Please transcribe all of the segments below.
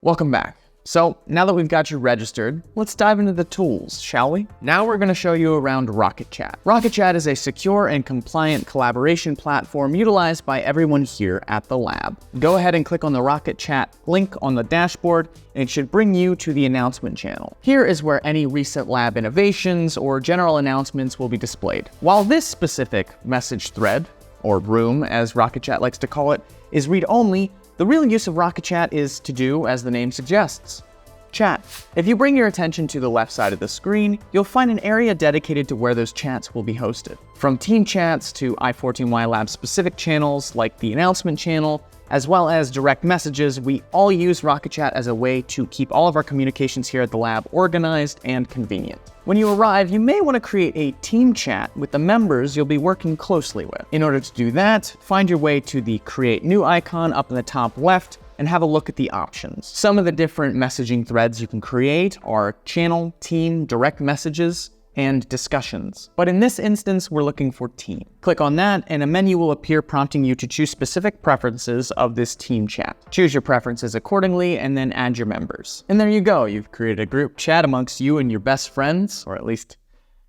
Welcome back. So now that we've got you registered, let's dive into the tools, shall we? Now we're going to show you around RocketChat. RocketChat is a secure and compliant collaboration platform utilized by everyone here at the lab. Go ahead and click on the RocketChat link on the dashboard, and it should bring you to the announcement channel. Here is where any recent lab innovations or general announcements will be displayed. While this specific message thread, or room as RocketChat likes to call it, is read-only, the real use of RocketChat is to do as the name suggests, chat. If you bring your attention to the left side of the screen, you'll find an area dedicated to where those chats will be hosted. From team chats to i14y lab specific channels like the announcement channel, as well as direct messages, we all use RocketChat as a way to keep all of our communications here at the lab organized and convenient. When you arrive, you may want to create a team chat with the members you'll be working closely with. In order to do that, find your way to the Create New icon up in the top left and have a look at the options. Some of the different messaging threads you can create are channel, team, direct messages, and discussions. But in this instance, we're looking for team. Click on that and a menu will appear prompting you to choose specific preferences of this team chat. Choose your preferences accordingly and then add your members. And there you go, you've created a group chat amongst you and your best friends, or at least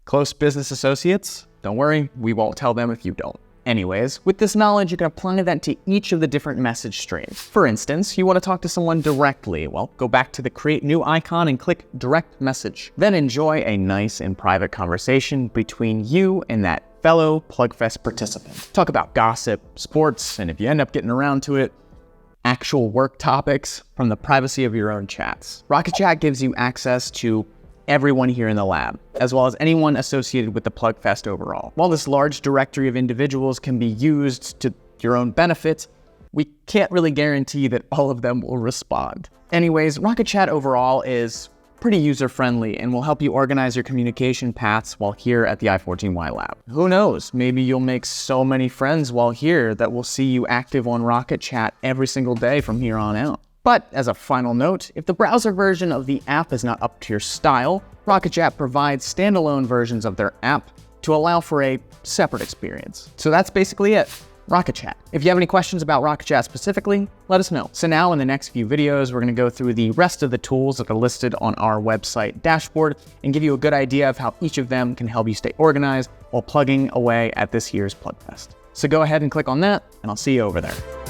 close business associates. Don't worry, we won't tell them if you don't. Anyways, with this knowledge, you can apply that to each of the different message streams. For instance, you want to talk to someone directly. Well, go back to the Create New icon and click Direct Message. Then enjoy a nice and private conversation between you and that fellow PlugFest participant. Talk about gossip, sports, and if you end up getting around to it, actual work topics from the privacy of your own chats. RocketChat gives you access to everyone here in the lab, as well as anyone associated with the PlugFest overall. While this large directory of individuals can be used to your own benefit, we can't really guarantee that all of them will respond. Anyways, RocketChat overall is pretty user-friendly and will help you organize your communication paths while here at the i14y lab. Who knows, maybe you'll make so many friends while here that we'll see you active on RocketChat every single day from here on out. But as a final note, if the browser version of the app is not up to your style, RocketChat provides standalone versions of their app to allow for a separate experience. So that's basically it, RocketChat. If you have any questions about RocketChat specifically, let us know. So now in the next few videos, we're going to go through the rest of the tools that are listed on our website dashboard and give you a good idea of how each of them can help you stay organized while plugging away at this year's PlugFest. So go ahead and click on that, and I'll see you over there.